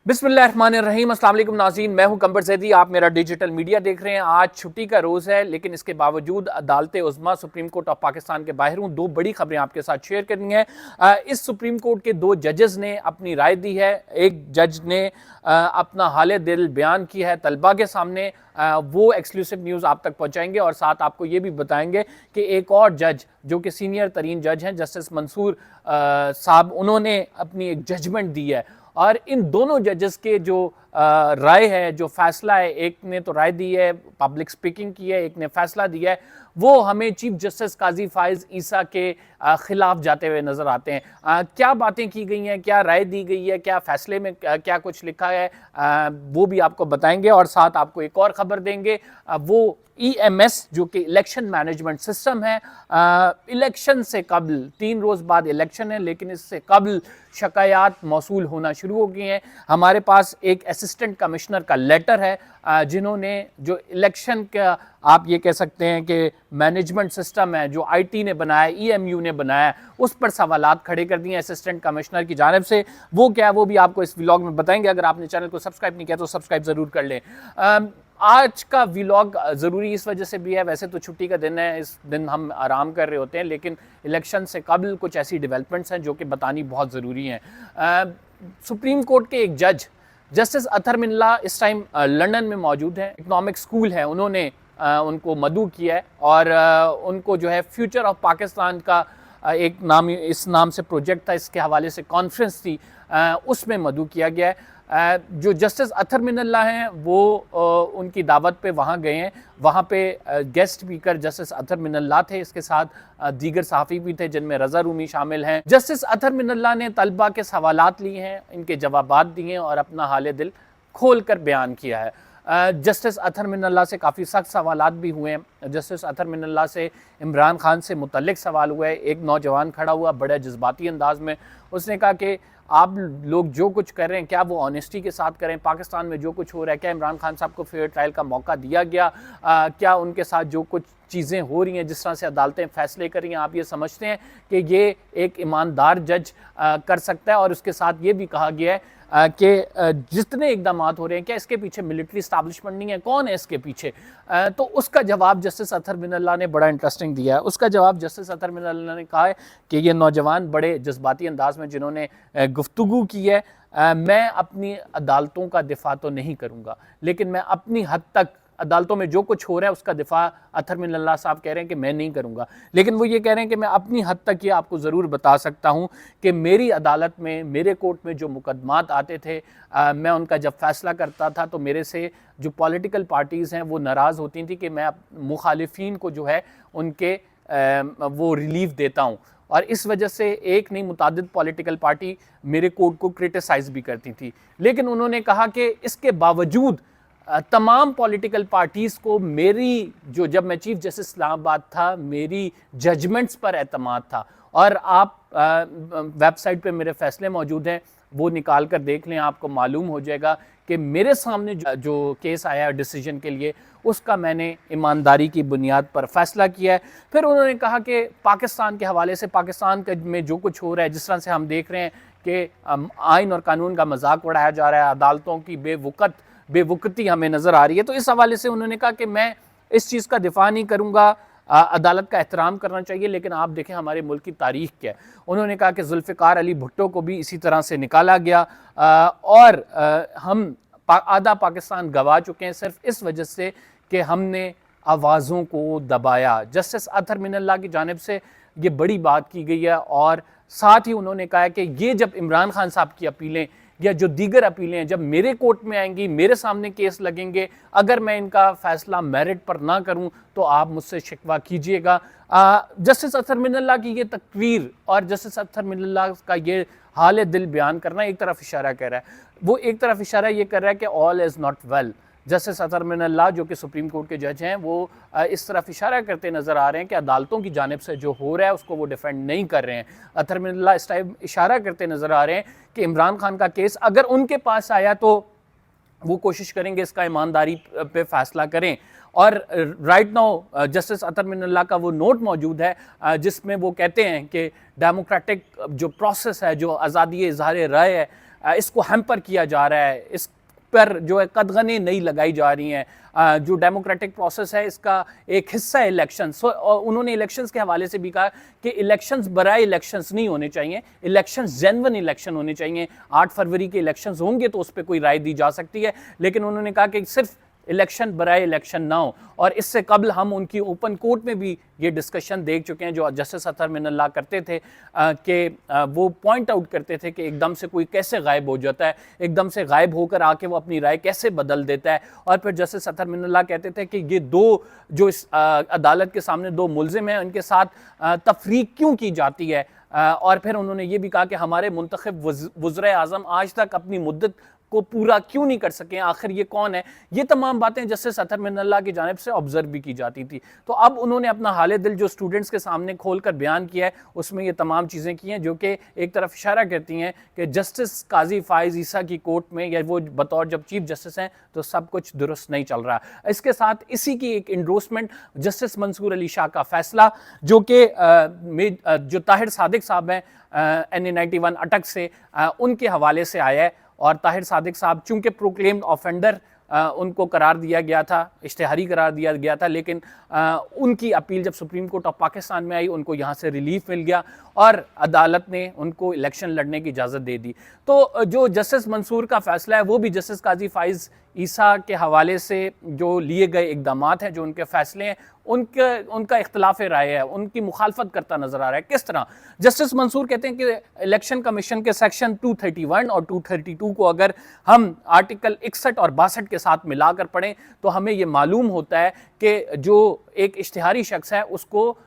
बिस्मिल्लाहिर्रहमानिर्रहीम। अस्सलाम वालेकुम नाज़रीन, मैं हूं कंबर ज़ैदी। आप मेरा डिजिटल मीडिया देख रहे हैं। आज छुट्टी का रोज़ है, लेकिन इसके बावजूद अदालत उज़्मा सुप्रीम कोर्ट ऑफ पाकिस्तान के बाहर हूं। दो बड़ी खबरें आपके साथ शेयर करनी है। इस सुप्रीम कोर्ट के दो जजेस ने अपनी राय दी है। एक जज ने अपना हाल दिल बयान किया है तलबा के सामने। वो एक्सक्लूसिव न्यूज़ आप तक पहुंचाएंगे और साथ आपको ये भी बताएंगे कि एक और जज जो कि सीनियर तरीन जज हैं, जस्टिस मंसूर साहब, उन्होंने अपनी एक जजमेंट दी है। और इन दोनों जजेस के जो राय है, जो फैसला है, एक ने तो राय दी है, पब्लिक स्पीकिंग की है, एक ने फैसला दिया है, वो हमें चीफ जस्टिस काजी फाइज ईसा के खिलाफ जाते हुए नजर आते हैं। क्या बातें की गई हैं, क्या राय दी गई है, क्या फैसले में क्या कुछ लिखा है, वो भी आपको बताएंगे और साथ आपको एक और खबर देंगे। वो EMS जो कि इलेक्शन मैनेजमेंट सिस्टम है, इलेक्शन से कबल 3 रोज़ बाद इलेक्शन है, लेकिन इससे कबल शिकायत मौसूल होना शुरू हो गई हैं। हमारे पास एक असिस्टेंट कमिश्नर का लेटर है, जिन्होंने जो इलेक्शन का आप ये कह सकते हैं कि मैनेजमेंट सिस्टम है जो IT ने बनाया, EMU ने बनाया, उस पर सवालात खड़े कर दिए असिस्टेंट कमिश्नर की जानिब से। वो क्या है वो भी आपको इस व्लॉग में बताएंगे। अगर आपने चैनल को सब्सक्राइब नहीं किया तो सब्सक्राइब ज़रूर कर लें। आज का व्लॉग ज़रूरी इस वजह से भी है, वैसे तो छुट्टी का दिन है, इस दिन हम आराम कर रहे होते हैं, लेकिन इलेक्शन से कबल कुछ ऐसी डेवलपमेंट्स हैं जो कि बतानी बहुत ज़रूरी हैं। सुप्रीम कोर्ट के एक जज जस्टिस अतहर मिन्ला इस टाइम लंदन में मौजूद हैं। इकनॉमिक स्कूल है, उन्होंने उनको मदऊ किया है और उनको जो है फ्यूचर ऑफ पाकिस्तान का एक नाम, इस नाम से प्रोजेक्ट था, इसके हवाले से कॉन्फ्रेंस थी, उसमें मदऊ किया गया है। जो जस्टिस अतहर मिनल्ला हैं वो उनकी दावत पे वहाँ गए हैं। वहाँ पे guest speaker justice Athar Minallah थे, इसके साथ दीगर सहाफ़ी भी थे जिनमें रज़ा रूमी शामिल हैं। जस्टिस अतहर मिनल्ला ने तलबा के सवालात लिए हैं, इनके जवाबात दिए और अपना हाल दिल खोल कर बयान किया है। जस्टिस अतहर मिनल्ला से काफ़ी सख्त सवालात भी हुए हैं। जस्टिस अतहर मिनल्ला से इमरान खान से मुतल्लिक सवाल हुआ है। एक नौजवान खड़ा हुआ बड़े जज्बाती अंदाज में, उसने कहा कि आप लोग जो कुछ कर रहे हैं क्या वो ऑनेस्टी के साथ करें? पाकिस्तान में जो कुछ हो रहा है क्या इमरान खान साहब को फेयर ट्रायल का मौका दिया गया? क्या उनके साथ जो कुछ चीज़ें हो रही हैं, जिस तरह से अदालतें फैसले कर रही हैं, आप ये समझते हैं कि ये एक ईमानदार जज कर सकता है? और उसके साथ ये भी कहा गया है कि जितने इकदाम हो रहे हैं क्या इसके पीछे मिलिट्री इस्टेब्लिशमेंट नहीं है? कौन है इसके पीछे? तो उसका जवाब जस्टिस अतहर मिनल्ला ने बड़ा इंटरेस्टिंग दिया है। उसका जवाब जस्टिस अतहर मिनल्ला ने कहा है कि ये नौजवान बड़े जज्बाती अंदाज में जिन्होंने गुफ्तगू की है, मैं अपनी अदालतों का दिफा तो नहीं करूँगा, लेकिन मैं अपनी हद तक अदालतों में जो कुछ हो रहा है उसका दिफा अतहर मिनल्ला साहब कह रहे हैं कि मैं नहीं करूँगा, लेकिन वो ये कह रहे हैं कि मैं अपनी हद तक ये आपको ज़रूर बता सकता हूँ कि मेरी अदालत में, मेरे कोर्ट में जो मुकदमात आते थे, मैं उनका जब फैसला करता था तो मेरे से जो पॉलिटिकल पार्टीज़ हैं वो नाराज़ होती थी कि मैं मुखालिफिन को जो है उनके वो रिलीफ देता हूँ, और इस वजह से एक नहीं मुतादिद पॉलिटिकल पार्टी मेरे कोर्ट को क्रिटिसाइज़ भी करती थी। लेकिन उन्होंने कहा कि इसके बावजूद तमाम पॉलिटिकल पार्टीज़ को मेरी जो, जब मैं चीफ जस्टिस इस्लामाबाद था, मेरी जजमेंट्स पर एतमाद था। और आप वेबसाइट पे मेरे फैसले मौजूद हैं, वो निकाल कर देख लें, आपको मालूम हो जाएगा कि मेरे सामने जो केस आया डिसीजन के लिए, उसका मैंने ईमानदारी की बुनियाद पर फैसला किया है। फिर उन्होंने कहा कि पाकिस्तान के हवाले से, पाकिस्तान में जो कुछ हो रहा है, जिस तरह से हम देख रहे हैं कि आइन और कानून का मजाक उड़ाया जा रहा है, अदालतों की बेवकूफ़ी हमें नज़र आ रही है, तो इस हवाले से उन्होंने कहा कि मैं इस चीज़ का दिफा नहीं करूँगा, अदालत का एहतराम करना चाहिए। लेकिन आप देखें हमारे मुल्क की तारीख क्या है। उन्होंने कहा कि जुल्फ़िकार अली भुट्टो को भी इसी तरह से निकाला गया, और हम आधा पाकिस्तान गंवा चुके हैं सिर्फ इस वजह से कि हमने आवाज़ों को दबाया। जस्टिस अतहर मिनल्ला की जानिब से ये बड़ी बात की गई है, और साथ ही उन्होंने कहा है कि ये जब इमरान खान साहब की अपीलें या जो दीगर अपीलें हैं जब मेरे कोर्ट में आएंगी, मेरे सामने केस लगेंगे, अगर मैं इनका फैसला मेरिट पर ना करूं तो आप मुझसे शिकवा कीजिएगा। जस्टिस अतहर मिनल्ला की ये तकरीर और जस्टिस अतहर मिनल्ला का ये हाल दिल बयान करना एक तरफ इशारा कर रहा है, वो एक तरफ इशारा ये कर रहा है कि all is not well. Justice Athar Minallah जो कि सुप्रीम कोर्ट के जज हैं, वो इस तरफ इशारा करते नज़र आ रहे हैं कि अदालतों की जानिब से जो हो रहा है उसको वो डिफेंड नहीं कर रहे हैं। अतहर मिनल्ला इस टाइम इशारा करते नज़र आ रहे हैं कि इमरान खान का केस अगर उनके पास आया तो वो कोशिश करेंगे इसका ईमानदारी पे फैसला करें। और right now justice Athar Minallah का वो नोट मौजूद है जिसमें वो कहते हैं कि डेमोक्रेटिक जो प्रोसेस है, जो आज़ादी इज़हार राय है, इसको हैम्पर किया जा रहा है, इस पर जो है कदगने नहीं लगाई जा रही हैं। जो डेमोक्रेटिक प्रोसेस है इसका एक हिस्सा है इलेक्शन। और उन्होंने इलेक्शंस के हवाले से भी कहा कि इलेक्शंस बराए इलेक्शंस नहीं होने चाहिए, इलेक्शंस जेन्युइन इलेक्शन होने चाहिए। 8 फरवरी के इलेक्शंस होंगे तो उस पर कोई राय दी जा सकती है, लेकिन उन्होंने कहा कि सिर्फ इलेक्शन बराए इलेक्शन ना हो। और इससे कबल हम उनकी ओपन कोर्ट में भी ये डिस्कशन देख चुके हैं, जो जस्टिस अतहर मिनल्ला करते थे कि वो पॉइंट आउट करते थे कि एकदम से कोई कैसे गायब हो जाता है, एकदम से गायब होकर आके वो अपनी राय कैसे बदल देता है। और फिर जस्टिस अतहर मिनल्ला कहते थे कि ये दो जो इस अदालत के सामने दो मुलजिम हैं, उनके साथ तफरीक क्यों की जाती है। और फिर उन्होंने ये भी कहा कि हमारे मुंतखब वज़ीर आज़म आज तक अपनी मुद्दत को पूरा क्यों नहीं कर सके, आखिर ये कौन है। ये तमाम बातें जस्टिस अतहर मिनल्ला की जानिब से ऑब्जर्व भी की जाती थी। तो अब उन्होंने अपना हाल दिल जो स्टूडेंट्स के सामने खोल कर बयान किया है, उसमें ये तमाम चीज़ें की हैं जो कि एक तरफ इशारा करती हैं कि जस्टिस काजी फ़ाइज़ ईसा की कोर्ट में या वो बतौर जब चीफ जस्टिस हैं तो सब कुछ दुरुस्त नहीं चल रहा। इसके साथ इसी की एक इंडोर्समेंट जस्टिस मंसूर अली शाह का फैसला, जो कि जो ताहिर सादिक साहब हैं NA 91 अटक से, उनके हवाले से आया है। और ताहिर सादिक साहब चूंकि प्रोक्लेम्ड ऑफेंडर उनको करार दिया गया था, इश्तिहारी करार दिया गया था, लेकिन उनकी अपील जब सुप्रीम कोर्ट ऑफ पाकिस्तान में आई, उनको यहाँ से रिलीफ मिल गया और अदालत ने उनको इलेक्शन लड़ने की इजाज़त दे दी। तो जो जस्टिस मंसूर का फैसला है वो भी जस्टिस काजी फ़ाइज़ ईसा के हवाले से जो लिए गए इक़दाम हैं, जो उनके फैसले हैं, उनका इख्तलाफ राय है, उनकी मुखालफत करता नजर आ रहा है। किस तरह जस्टिस मंसूर कहते हैं कि इलेक्शन कमीशन के सेक्शन 231 और 232 को अगर हम आर्टिकल 61 और 62 के साथ मिलाकर पढ़ें तो हमें ये मालूम होता है कि जो एक इश्तिहारी शख्स है उसको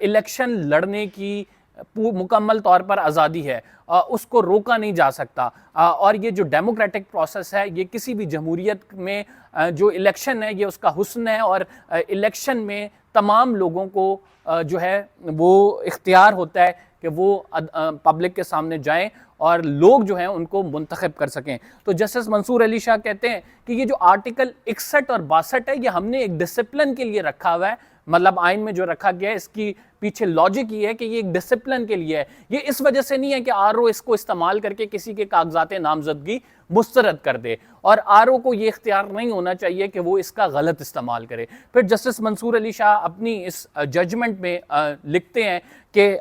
इलेक्शन लड़ने की मुकम्मल तौर पर आज़ादी है, उसको रोका नहीं जा सकता। और ये जो डेमोक्रेटिक प्रोसेस है, ये किसी भी जमहूरियत में जो इलेक्शन है ये उसका हुस्न है। और इलेक्शन में तमाम लोगों को जो है वो इख्तियार होता है कि वो पब्लिक के सामने जाएं और लोग जो हैं उनको मुंतखब कर सकें। तो जस्टिस मंसूर अली शाह कहते हैं कि ये जो आर्टिकल 61 और 62 है ये हमने एक डिसिप्लिन के लिए रखा हुआ है, मतलब आइन में जो रखा गया है इसकी पीछे लॉजिक ये है कि ये एक डिसिप्लिन के लिए है। ये इस वजह से नहीं है कि आरओ इसको इस्तेमाल करके किसी के कागजात नामजदगी मुस्तरद कर दे, और आरओ को ये इख्तियार नहीं होना चाहिए कि वो इसका गलत इस्तेमाल करे। फिर जस्टिस मंसूर अली शाह अपनी इस जजमेंट में लिखते हैं कि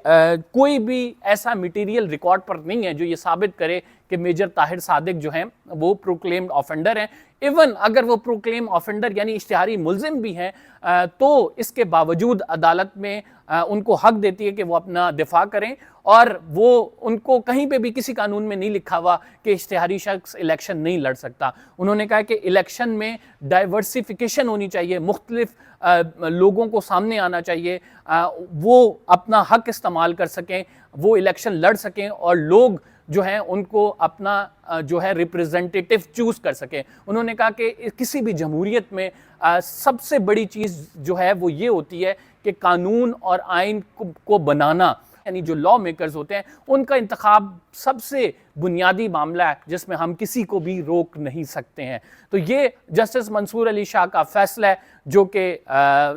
कोई भी ऐसा मटीरियल रिकॉर्ड पर नहीं है जो ये साबित करे कि मेजर ताहिर सादिक जो हैं वो प्रोक्लेम्ड ऑफेंडर हैं। इवन अगर वो प्रोक्लेम ऑफेंडर यानी इश्तिहारी मुलजिम भी हैं तो इसके बावजूद अदालत में उनको हक देती है कि वो अपना दिफा करें, और वो उनको कहीं पे भी किसी कानून में नहीं लिखा हुआ कि इश्तिहारी शख्स इलेक्शन नहीं लड़ सकता। उन्होंने कहा कि इलेक्शन में डाइवर्सिफिकेशन होनी चाहिए, मुख्तलिफ लोगों को सामने आना चाहिए, वो अपना हक इस्तेमाल कर सकें, वो इलेक्शन लड़ सकें और लोग जो हैं उनको अपना जो है रिप्रेजेंटेटिव चूज कर सकें। उन्होंने कहा कि किसी भी जमहूरियत में सबसे बड़ी चीज़ जो है वो ये होती है कि कानून और आइन को बनाना, यानी जो लॉ मेकर्स होते हैं उनका इंतखाब सबसे बुनियादी मामला है जिसमें हम किसी को भी रोक नहीं सकते हैं। तो ये जस्टिस मंसूर अली शाह का फैसला है जो कि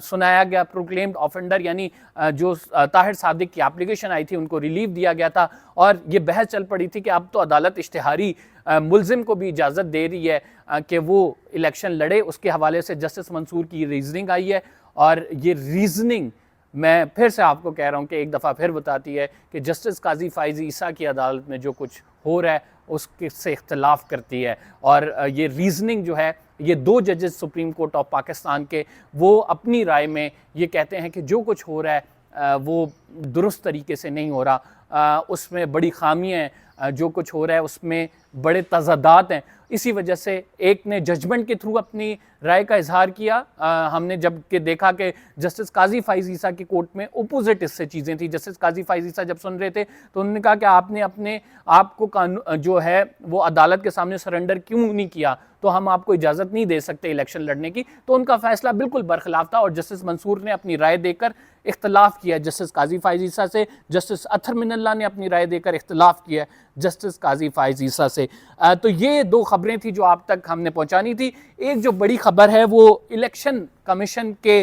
सुनाया गया प्रोक्लेम्ड ऑफेंडर यानी जो ताहिर सादिक की एप्लीकेशन आई थी उनको रिलीफ दिया गया था, और ये बहस चल पड़ी थी कि अब तो अदालत इश्तिहारी मुलजिम को भी इजाज़त दे रही है कि वो इलेक्शन लड़े। उसके हवाले से जस्टिस मंसूर की रीजनिंग आई है, और ये रीजनिंग मैं फिर से आपको कह रहा हूँ कि एक दफ़ा फिर बताती है कि जस्टिस काजी फ़ाइज़ ईसा की अदालत में जो कुछ हो रहा है उसके से इख्तलाफ करती है। और ये रीजनिंग जो है ये 2 जजेस सुप्रीम कोर्ट ऑफ पाकिस्तान के वो अपनी राय में ये कहते हैं कि जो कुछ हो रहा है वो दुरुस्त तरीके से नहीं हो रहा, उसमें बड़ी खामियाँ हैं, जो कुछ हो रहा है उसमें बड़े तज़ादात हैं। इसी वजह से एक ने जजमेंट के थ्रू अपनी राय का इजहार किया, हमने जब कि देखा कि जस्टिस काजी फ़ाइज़ ईसा की कोर्ट में अपोजिट इससे चीज़ें थी। जस्टिस काजी फ़ाइज़ ईसा जब सुन रहे थे तो उन्होंने कहा कि आपने अपने आप को कानून जो है वो अदालत के सामने सरेंडर क्यों नहीं किया, तो हम आपको इजाज़त नहीं दे सकते इलेक्शन लड़ने की। तो उनका फैसला बिल्कुल बरखिलाफ था और जस्टिस मंसूर ने अपनी राय देकर इख्तलाफ किया जस्टिस काजी फ़ाइज़ ईसा से, जस्टिस अतहर मिनल्ला ने अपनी राय देकर इख्तलाफ किया जस्टिस काजी फ़ाइज़ ईसा से। तो ये 2 खबरें थी जो आप तक हमने पहुंचानी थी। एक जो बड़ी खबर है वो इलेक्शन कमीशन के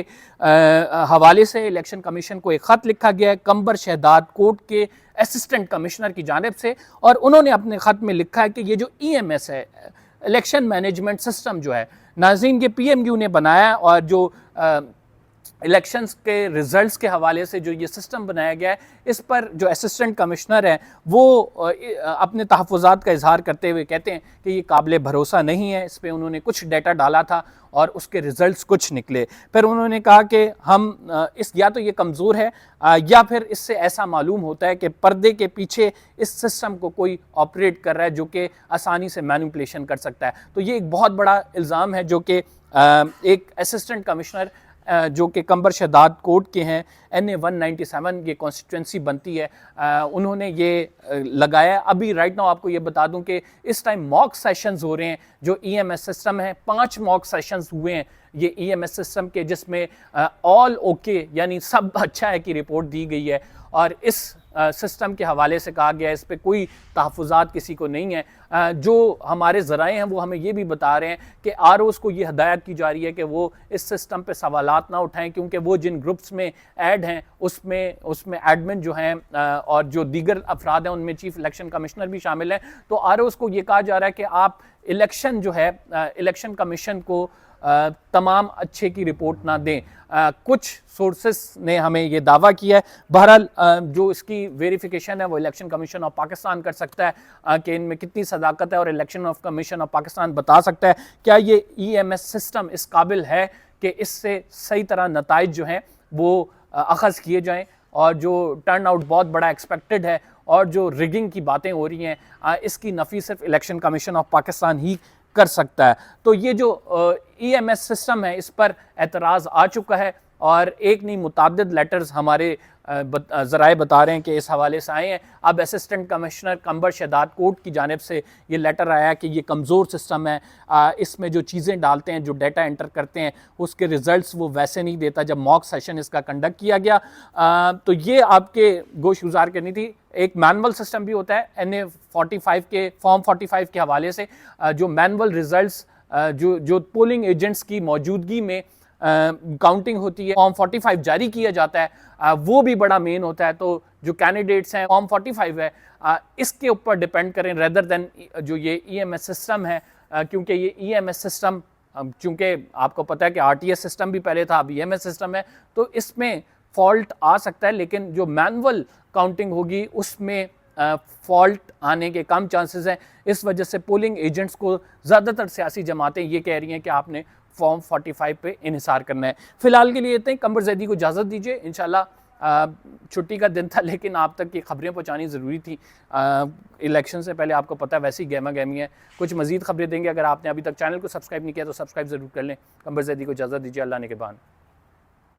हवाले से, इलेक्शन कमीशन को एक ख़त लिखा गया है। कंबर शहदाद कोर्ट के असिस्टेंट कमिश्नर की जानिब से, और उन्होंने अपने ख़त में लिखा है कि ये जो EMS है, इलेक्शन मैनेजमेंट सिस्टम जो है नाज़रीन, ये PMU ने बनाया, और जो इलेक्शंस के रिजल्ट्स के हवाले से जो ये सिस्टम बनाया गया है, इस पर जो असिस्टेंट कमिश्नर हैं वो अपने तहफ़्फ़ुज़ात का इजहार करते हुए कहते हैं कि ये काबिल भरोसा नहीं है। इस पर उन्होंने कुछ डाटा डाला था और उसके रिज़ल्ट्स कुछ निकले। फिर उन्होंने कहा कि हम या तो ये कमज़ोर है या फिर इससे ऐसा मालूम होता है कि पर्दे के पीछे इस सिस्टम को कोई ऑपरेट कर रहा है जो कि आसानी से मैनिपुलेशन कर सकता है। तो ये एक बहुत बड़ा इल्ज़ाम है जो कि एक असिस्टेंट कमिश्नर जो कि कंबर शहदाद कोर्ट के हैं, NA 197 ये कॉन्स्टिट्यूंसी बनती है, उन्होंने ये लगाया। अभी राइट नाउ आपको ये बता दूं कि इस टाइम मॉक सेशंस हो रहे हैं जो EMS सिस्टम है। 5 मॉक सेशंस हुए हैं ये EMS सिस्टम के, जिसमें ऑल ओके यानी सब अच्छा है की रिपोर्ट दी गई है, और इस सिस्टम के हवाले से कहा गया है इस पर कोई तहफ़्फ़ुज़ात किसी को नहीं है। जो हमारे ज़राए हैं वो हमें ये भी बता रहे हैं कि ROs को ये हदायत की जा रही है कि वो इस सिस्टम पे सवालात ना उठाएं, क्योंकि वो जिन ग्रुप्स में ऐड हैं उसमें एडमिन जो हैं और जो दीगर अफराद हैं उनमें चीफ इलेक्शन कमिश्नर भी शामिल हैं। तो ROs को ये कहा जा रहा है कि आप इलेक्शन जो है इलेक्शन कमीशन को तमाम अच्छे की रिपोर्ट ना दें। कुछ सोर्सेस ने हमें ये दावा किया है। बहरहाल जो इसकी वेरिफिकेशन है वो इलेक्शन कमीशन ऑफ पाकिस्तान कर सकता है कि इनमें कितनी सदाकत है, और election of commission of Pakistan बता सकता है क्या ये EMS सिस्टम इस काबिल है कि इससे सही तरह नताइज जो हैं वो अखज़ किए जाएँ, और जो टर्न आउट बहुत बड़ा एक्सपेक्टेड है और जो रिगिंग की बातें हो रही हैं इसकी नफ़ी सिर्फ इलेक्शन कमीशन ऑफ पाकिस्तान ही कर सकता है। तो ये जो EMS सिस्टम है इस पर एतराज़ आ चुका है, और एक नहीं मुताद्दिद लेटर्स हमारे ज़राए बता रहे हैं कि इस हवाले से आए हैं। अब असिस्टेंट कमिश्नर कंबर शहदाद कोर्ट की जानिब से ये लेटर आया कि ये कमज़ोर सिस्टम है, इसमें जो चीज़ें डालते हैं, जो डाटा एंटर करते हैं, उसके रिज़ल्ट्स वो वैसे नहीं देता जब मॉक सेशन इसका कंडक्ट किया गया। तो ये आपके गोश गुजार करनी थी। एक मैनुअल सिस्टम भी होता है NA 45 के फॉर्म 45 के हवाले से, जो मैनुअल रिज़ल्ट्स जो पोलिंग एजेंट्स की मौजूदगी में काउंटिंग होती है, फॉर्म 45 जारी किया जाता है, वो भी बड़ा मेन होता है। तो जो कैंडिडेट्स हैं फॉर्म 45 है इसके ऊपर डिपेंड करें रेदर देन जो ये EMS सिस्टम है, क्योंकि ये EMS सिस्टम चूँकि आपको पता है कि RTS सिस्टम भी पहले था, अब EMS सिस्टम है, तो इसमें फॉल्ट आ सकता है, लेकिन जो मैनुअल काउंटिंग होगी उसमें फॉल्ट आने के कम चांसेस हैं। इस वजह से पोलिंग एजेंट्स को ज़्यादातर सियासी जमातें ये कह रही हैं कि आपने फॉर्म 45 पे इन्हिसार करना है। फ़िलहाल के लिए इतना ही। कंबर ज़ैदी को इजाज़त दीजिए। इंशाल्लाह छुट्टी का दिन था लेकिन आप तक ये खबरें पहुँचानी ज़रूरी थी। इलेक्शन से पहले आपको पता है वैसी गहमा गहमी है। कुछ मज़ीद खबरें देंगे। अगर आपने अभी तक चैनल को सब्सक्राइब नहीं किया तो सब्सक्राइब ज़रूर कर लें। कंबर ज़ैदी को इजाज़त दीजिए। अल्लाह ने के बान।